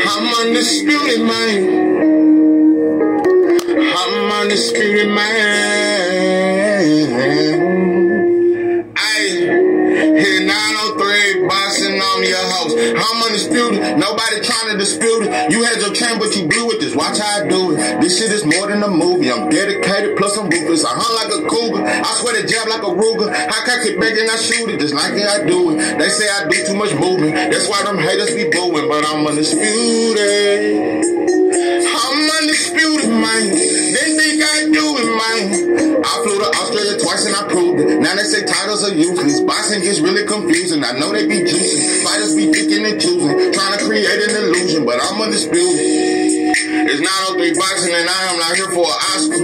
I'm undisputed, man. I'm undisputed, man. Hit 903, bossing on your host. I'm undisputed, nobody trying to dispute it. You had your chance, but you blew it. Just watch how I do it. This shit is more than a movie. I'm dedicated, plus I'm ruthless. I hunt like a cougar. I swear to jab like a Ruger. I cock it back and I shoot it, just like I do it. They say I do too much movement. That's why them haters be booing, but I'm undisputed. I'm undisputed, man. They think I do it, man. I flew to Australia twice and I proved it. Now they say titles are useless. Boxing gets really confusing. I know they be juicing. Fighters be picking and choosing. Trying to create an illusion, but I'm undisputed. It's 903 boxing and I am not here for an Oscar.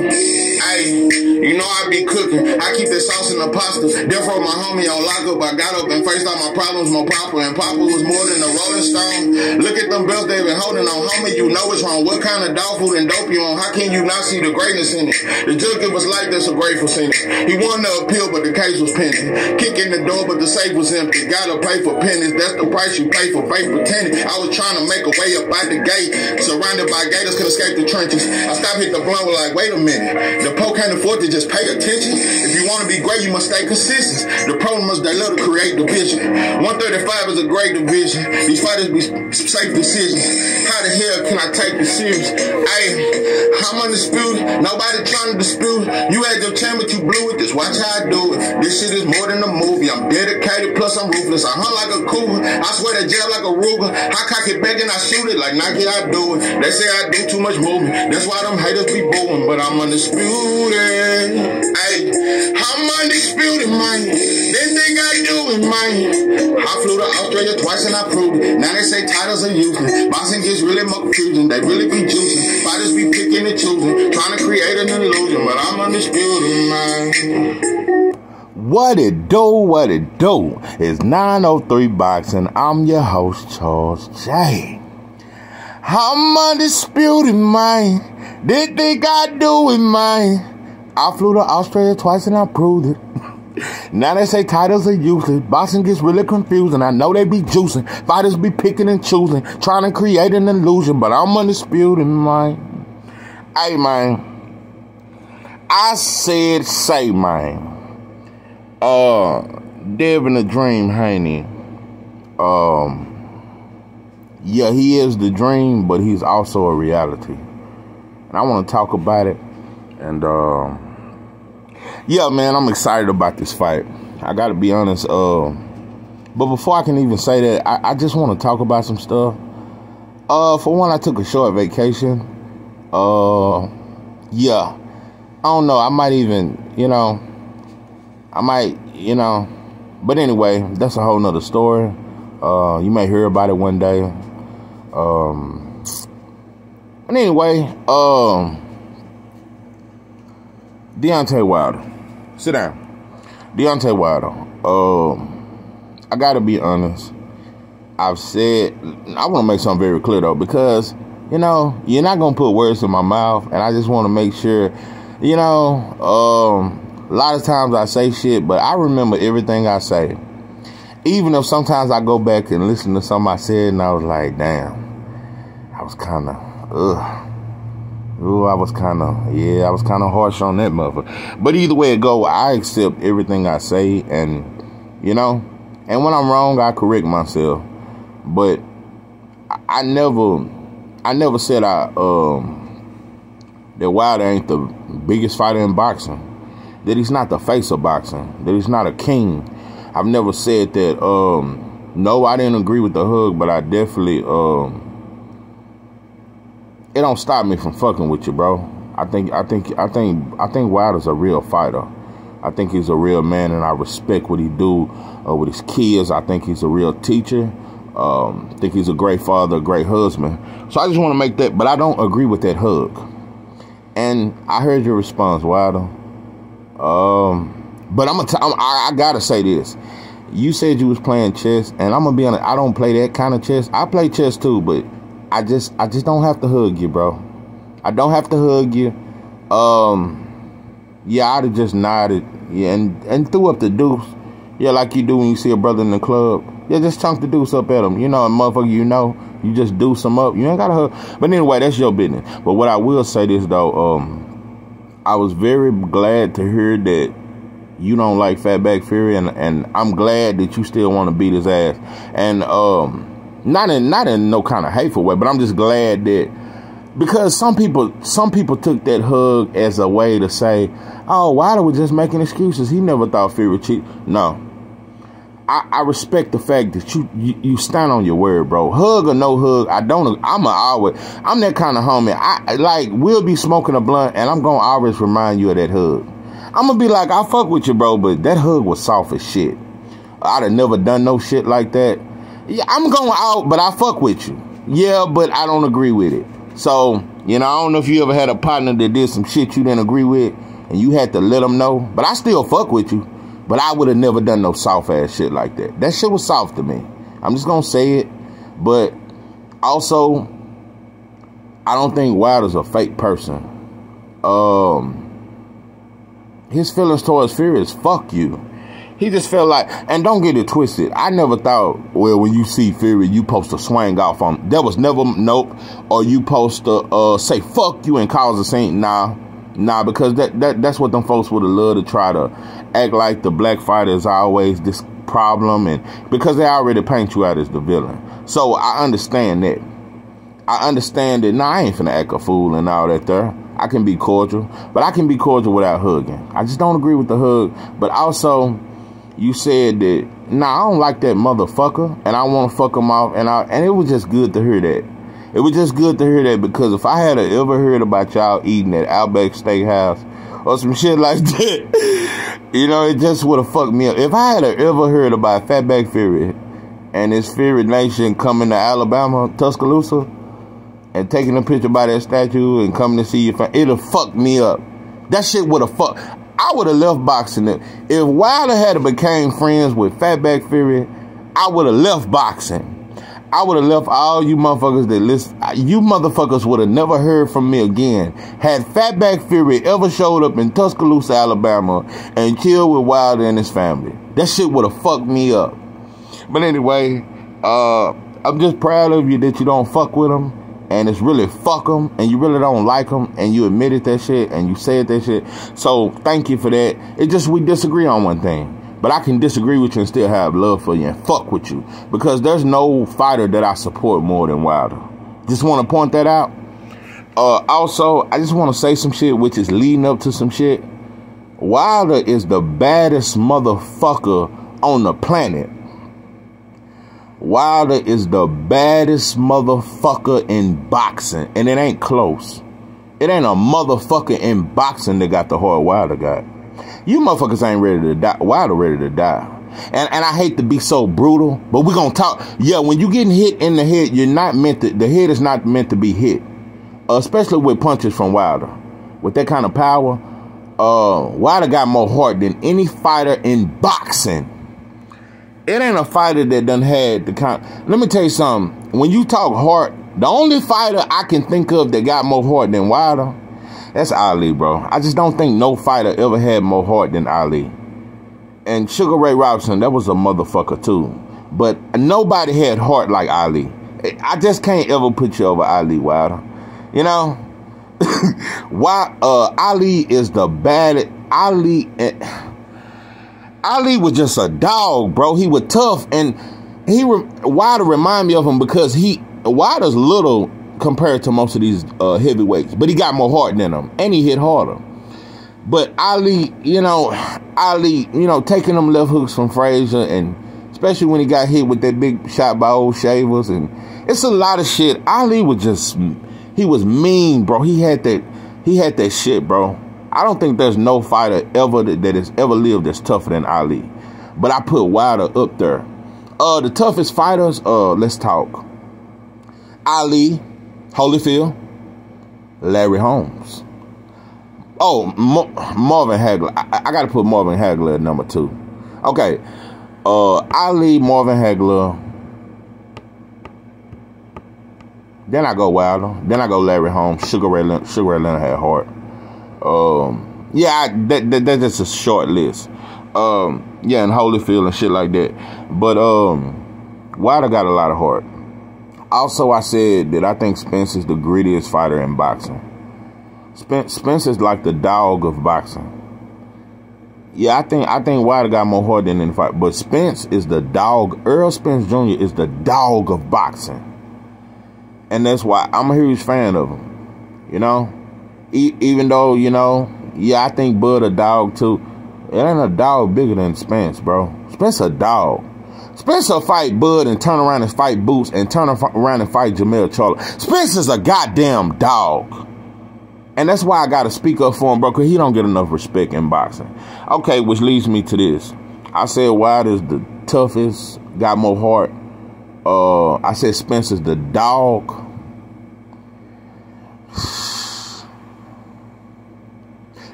Hey, you know I be cooking. I keep the sauce in the pasta. Therefore my homie on lockup. I got up and faced all my problems more proper. And Papa was more than a Rolling Stone. Look at them belts they been holding on. Homie, you know it's wrong. What kind of dog food and dope you on? How can you not see the greatness in it? The judge was like this, a grateful sinner. He won the appeal, but the case was pending. Kick in the door, but the safe was empty. Gotta pay for pennies. That's the price you pay for fake pretending. I was trying to make a way up out the gate. Surrounded by gators, could escape the trenches. I stopped, hit the blunt, was like, wait a minute. The Pope can't afford to just pay attention. If you want to be great, you must stay consistent. The problem is they love to create division. 135 is a great division. These fighters be safe decisions. How the hell can I take you serious? Hey, I'm undisputed. Nobody trying to dispute it. You had your chance, but you blew it. Just watch how I do it. This shit is more than a movie. I'm dedicated, plus I'm ruthless. I hunt like a cougar. I swear to jab like a Ruger. I cock it back and I shoot it like Nike. I do it. They say I do too much movement. That's why them haters be booing, but I'm undisputed. Hey, I'm undisputed, man. They think I do it, man. I flew to Australia twice and I proved it. Now they say titles are useless. Boxing gets really more confusing. They really be juicing. Fighters be picking and choosing. Trying to create an illusion, but I'm undisputed, man. What it do? It's 903 Boxing. I'm your host, Charles J. I'm undisputed, man. They think I do it, man. I flew to Australia twice and I proved it. Now they say titles are useless. Boxing gets really confusing. I know they be juicing. Fighters be picking and choosing. Trying to create an illusion, but I'm undisputed, man. Hey, man. I said say, man. Devin the Dream Haney. Yeah, he is the dream, but he's also a reality. And I want to talk about it. And, yeah, man, I'm excited about this fight. I got to be honest. But before I can even say that, I just want to talk about some stuff. For one, I took a short vacation. Yeah. I don't know. I might even, but anyway, that's a whole nother story. You may hear about it one day. And anyway, Deontay Wilder. Sit down. Deontay Wilder. I gotta be honest. I've said, I want to make something very clear though, because, you're not gonna put words in my mouth, and I just want to make sure, a lot of times I say shit, but I remember everything I say. Even if sometimes I go back and listen to something I said and I was like, damn, I was kind of, I was kind of harsh on that motherfucker. But either way it go, I accept everything I say, and, and when I'm wrong, I correct myself. But I never said that Wilder ain't the biggest fighter in boxing, that he's not the face of boxing, that he's not a king. I've never said that. No, I didn't agree with the hug, but I definitely, it don't stop me from fucking with you, bro. I think Wilder's a real fighter. I think he's a real man, and I respect what he do with his kids. I think he's a real teacher. I think he's a great father, a great husband. So I just want to make that, but I don't agree with that hug. And I heard your response, Wilder. But I gotta say this. You said you was playing chess, and I'm gonna be honest, I don't play that kind of chess. I play chess too, but I just don't have to hug you, bro. I don't have to hug you. Yeah, I'd have just nodded, yeah, and threw up the deuce. Yeah, like you do when you see a brother in the club. Yeah, just chunk the deuce up at him. You know, a motherfucker, you just deuce him up. You ain't gotta hug. But anyway, that's your business. But what I will say this, though, I was very glad to hear that you don't like Fatback Fury, and I'm glad that you still want to beat his ass. And not in no kind of hateful way, but I'm just glad that, because some people took that hug as a way to say, oh, Wilder was just making excuses. He never thought Fury cheat. No. I respect the fact that you stand on your word, bro. Hug or no hug, I'm that kind of homie. We'll be smoking a blunt and I'm gonna always remind you of that hug. I'm gonna be like, I fuck with you, bro, but that hug was soft as shit. I'd have never done no shit like that. Yeah, I'm going out, but I fuck with you. Yeah, but I don't agree with it. So, I don't know if you ever had a partner that did some shit you didn't agree with and you had to let them know, but I still fuck with you. But I would have never done no soft ass shit like that. That shit was soft to me. I'm just gonna say it. But also, I don't think Wilder's a fake person. His feelings towards Fury is fuck you. He just felt like, and don't get it twisted, I never thought, well, when you see Fury, you supposed to swing off on him. There was never, nope. Or you supposed to say fuck you and cause a scene. Nah, because that's what them folks would have loved to try to act like the black fighter is always this problem, and because they already paint you out as the villain. So I understand that. I ain't finna act a fool and all that there. I can be cordial, but I can be cordial without hugging. I just don't agree with the hug. But also, you said that, I don't like that motherfucker, and I want to fuck him off, and it was just good to hear that. It was just good to hear that, because if I had ever heard about y'all eating at Outback Steakhouse or some shit like that, it just would have fucked me up. If I had ever heard about Fatback Fury and his Fury Nation coming to Alabama, Tuscaloosa, and taking a picture by that statue and coming to see your family, it'd have fucked me up. That shit would have fucked. I would have left boxing. If Wilder had became friends with Fatback Fury, I would have left boxing. I would have left all you motherfuckers that listen. You motherfuckers would have never heard from me again. Had Fatback Fury ever showed up in Tuscaloosa, Alabama, and chilled with Wilder and his family, that shit would have fucked me up. But anyway, I'm just proud of you that you don't fuck with them, and it's really fuck them, and you really don't like them, and you admitted that shit, and you said that shit. So thank you for that. It's just we disagree on one thing. But I can disagree with you and still have love for you and fuck with you. Because there's no fighter that I support more than Wilder. Just want to point that out. Also, I just want to say some shit which is leading up to some shit. Wilder is the baddest motherfucker on the planet. Wilder is the baddest motherfucker in boxing. And it ain't close. It ain't a motherfucker in boxing that got the heart Wilder got. You motherfuckers ain't ready to die. Wilder ready to die. And I hate to be so brutal, but we're going to talk. Yeah, when you getting hit in the head, the head is not meant to be hit. Especially with punches from Wilder. With that kind of power, Wilder got more heart than any fighter in boxing. It ain't a fighter that done had the kind. Let me tell you something. When you talk heart, the only fighter I can think of that got more heart than Wilder, that's Ali, bro. I just don't think no fighter ever had more heart than Ali. And Sugar Ray Robinson, that was a motherfucker too. But nobody had heart like Ali. I just can't ever put you over Ali, Wilder. Why? Ali is the baddest. Ali was just a dog, bro. He was tough, and Wilder remind me of him because Wilder's little compared to most of these heavyweights, but he got more heart than them, and he hit harder. But Ali, taking them left hooks from Frazier, and especially when he got hit with that big shot by old Shavers, and it's a lot of shit. Ali was he was mean, bro. He had that shit, bro. I don't think there's no fighter ever that has ever lived that's tougher than Ali. But I put Wilder up there. The toughest fighters, let's talk. Ali, Holyfield, Larry Holmes. Oh, Marvin Hagler. I got to put Marvin Hagler at number 2. Okay. Ali, Marvin Hagler. Then I go Wilder. Then I go Larry Holmes. Sugar Ray Leonard had heart. Yeah, that's just a short list. Yeah, and Holyfield and shit like that. But Wilder got a lot of heart. Also, I said that I think Spence is the grittiest fighter in boxing. Spence is like the dog of boxing. Yeah, I think Wilder got more heart than in the fight. But Spence is the dog. Earl Spence Jr. is the dog of boxing. And that's why I'm a huge fan of him. You know? Even though, you know, yeah, I think Bud a dog too. It ain't a dog bigger than Spence, bro. Spence a dog. Spence will fight Bud and turn around and fight Boots and turn around and fight Jamel Charlo. Spence is a goddamn dog. And that's why I got to speak up for him, bro, because he don't get enough respect in boxing. Okay, which leads me to this. I said Wilder's the toughest, got more heart. I said Spence is the dog.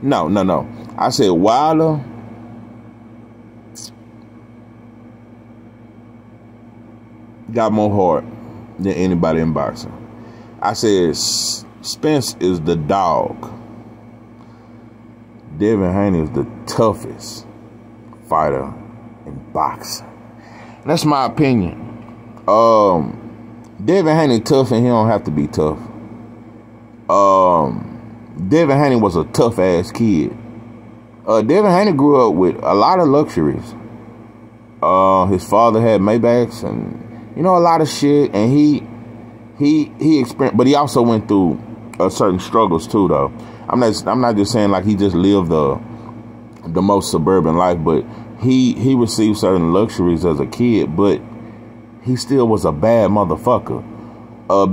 No. I said Wilder got more heart than anybody in boxing. I said Spence is the dog. Devin Haney is the toughest fighter in boxing. That's my opinion. Devin Haney tough and he don't have to be tough. Devin Haney was a tough ass kid. Devin Haney grew up with a lot of luxuries. His father had Maybachs and, you know, a lot of shit, and he experienced, but he also went through certain struggles too, though. I'm not just saying like he just lived the most suburban life, but he received certain luxuries as a kid, but he still was a bad motherfucker.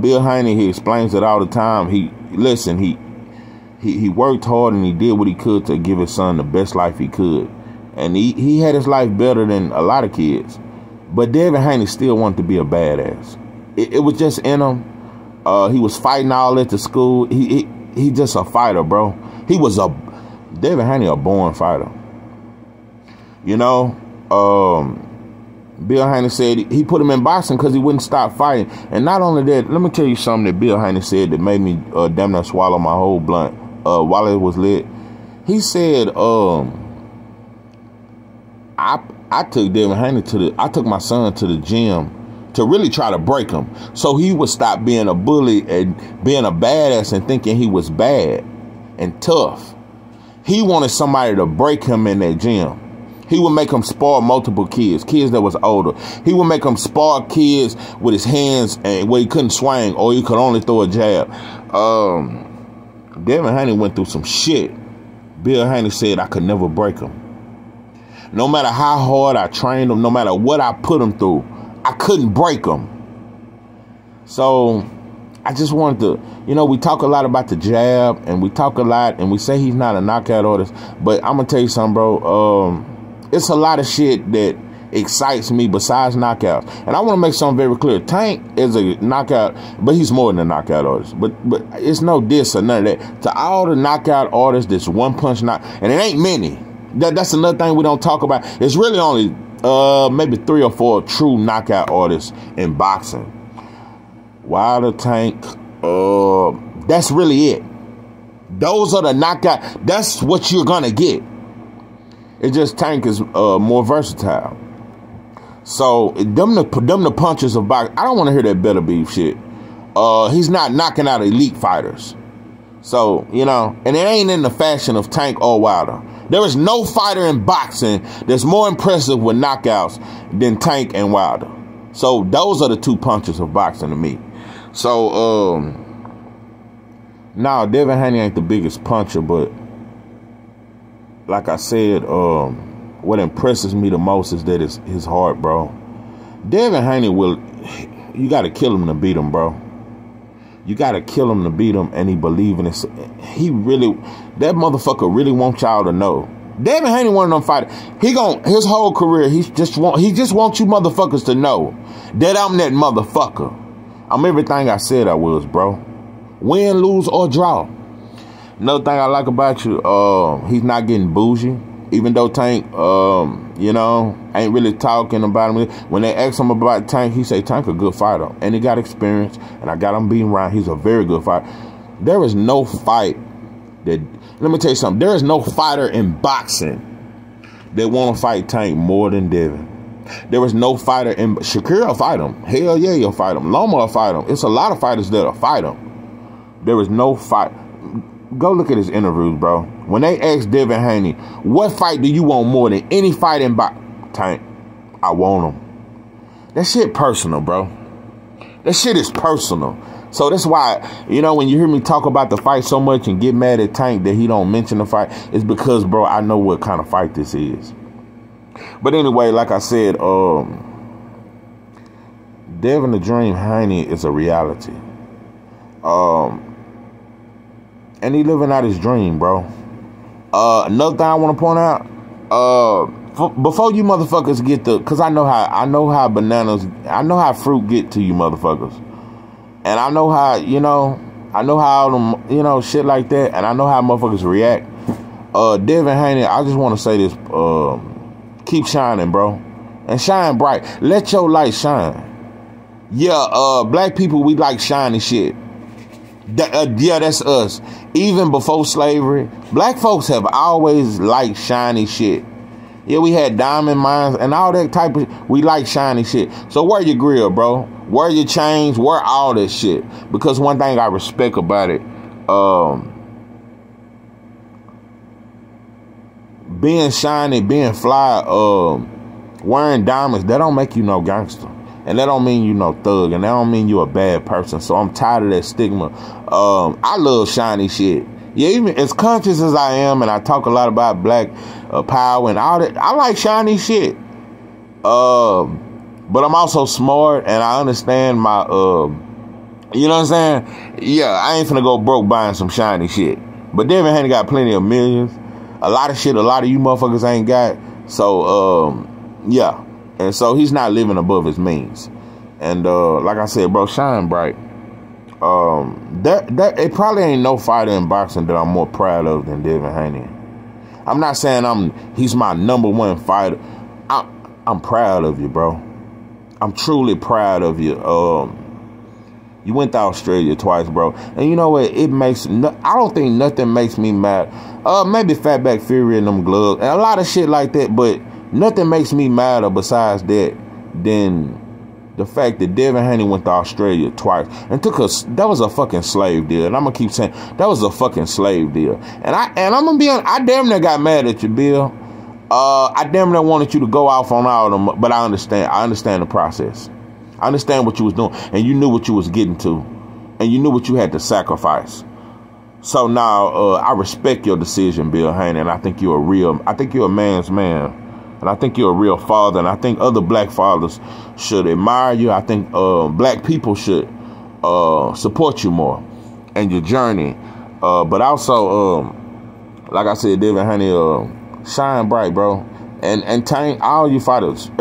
Bill Haney, he explains it all the time. He worked hard and he did what he could to give his son the best life he could, and he had his life better than a lot of kids. But Devin Haney still wanted to be a badass. It was just in him. He was fighting all at the school. He just a fighter, bro. Devin Haney a born fighter. You know, Bill Haney said he put him in boxing because he wouldn't stop fighting. And not only that, let me tell you something that Bill Haney said that made me damn near swallow my whole blunt while it was lit. He said, I took Devin Haney I took my son to the gym to really try to break him, so he would stop being a bully and being a badass and thinking he was bad and tough. He wanted somebody to break him in that gym. He would make him spar multiple kids that was older. He would make him spar kids with his hands and where he couldn't swing or he could only throw a jab. Devin Haney went through some shit. Bill Haney said I could never break him. No matter how hard I trained him, no matter what I put him through, I couldn't break him. So I just wanted to, you know, we talk a lot about the jab and we talk a lot and we say he's not a knockout artist, but I'm going to tell you something, bro. It's a lot of shit that excites me besides knockouts. And I want to make something very clear. Tank is a knockout, but he's more than a knockout artist. But it's no diss or none of that. To all the knockout artists, this one punch knock, and it ain't many. That's another thing we don't talk about. It's really only maybe 3 or 4 true knockout artists in boxing. Wilder, Tank, that's really it. Those are the knockout. That's what you're gonna get. It just Tank is more versatile. So them the punches of boxing. I don't want to hear that better beef shit. He's not knocking out elite fighters. So, you know, and it ain't in the fashion of Tank or Wilder. There is no fighter in boxing that's more impressive with knockouts than Tank and Wilder. So those are the 2 punches of boxing to me. So, now Devin Haney ain't the biggest puncher, but like I said, what impresses me the most is that it's his heart, bro. Devin Haney you got to kill him to beat him, bro. You got to kill him to beat him, and he believe in it. That motherfucker really wants y'all to know. Devin Haney one of them fighters. His whole career, he just wants you motherfuckers to know that I'm that motherfucker. I'm everything I said I was, bro. Win, lose, or draw. Another thing I like about you, he's not getting bougie. Even though Tank, you know, ain't really talking about him. When they ask him about Tank, he say Tank a good fighter. And he got experience. And I got him beating around. He's a very good fighter. There is no fight that, let me tell you something. There is no fighter in boxing that want to fight Tank more than Devin. There is no fighter in Shakir will fight him. Hell yeah, he'll fight him. Loma will fight him. It's a lot of fighters that'll fight him. There is no fight. Go look at his interviews, bro. When they asked Devin Haney, what fight do you want more than any fight in Tank? I want him. That shit personal, bro. That shit is personal. So that's why, you know, when you hear me talk about the fight so much and get mad at Tank that he don't mention the fight, it's because, bro, I know what kind of fight this is. But anyway, like I said, Devin the Dream Haney is a reality. And he living out his dream, bro. Another thing I want to point out, before you motherfuckers get cause I know how fruit get to you motherfuckers. And I know how, all them, shit like that. And I know how motherfuckers react. Devin Haney, I just want to say this, keep shining, bro. And shine bright. Let your light shine. Yeah, black people, we like shiny shit. Yeah, that's us. Even before slavery, black folks have always liked shiny shit. Yeah, we had diamond mines and all that type of. We like shiny shit. So wear your grill, bro. Wear your chains. Wear all that shit. Because one thing I respect about it, being shiny, being fly, wearing diamonds, that don't make you no gangster. And that don't mean you no thug. And that don't mean you a bad person. So I'm tired of that stigma. I love shiny shit. Yeah, even as conscious as I am, and I talk a lot about black power and all that, I like shiny shit. But I'm also smart, and I understand my, you know what I'm saying? Yeah, I ain't finna go broke buying some shiny shit. But Devin Haney got plenty of millions. A lot of shit a lot of you motherfuckers ain't got. So, yeah. And so he's not living above his means. And like I said, bro, shine bright. It probably ain't no fighter in boxing that I'm more proud of than Devin Haney. I'm not saying he's my number one fighter. I'm proud of you, bro. I'm truly proud of you. You went to Australia twice, bro. And you know what? I don't think nothing makes me mad. Maybe Fatback Fury and them gloves and a lot of shit like that, but nothing makes me madder besides that than the fact that Devin Haney went to Australia twice and that was a fucking slave deal. And I'm gonna keep saying that was a fucking slave deal. And I'm gonna be honest, I damn near got mad at you, Bill. I damn near wanted you to go off on all of them, but I understand the process. I understand what you was doing, and you knew what you was getting to, and you knew what you had to sacrifice. So now I respect your decision, Bill Haney, and I think you're a man's man. And I think you're a real father, and I think other black fathers should admire you. I think black people should support you more and your journey. But also, like I said, Devin Haney, shine bright, bro. And Tank, all you fighters,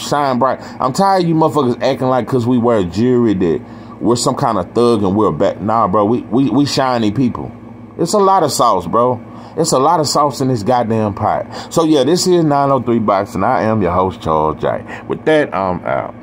shine bright. I'm tired of you motherfuckers acting like because we wear jewelry that we're some kind of thug and we're back. Nah, bro, we shiny people. It's a lot of sauce, bro. It's a lot of sauce in this goddamn pot. So, yeah, this is 903 Boxing. I am your host, Charles J. With that, I'm out.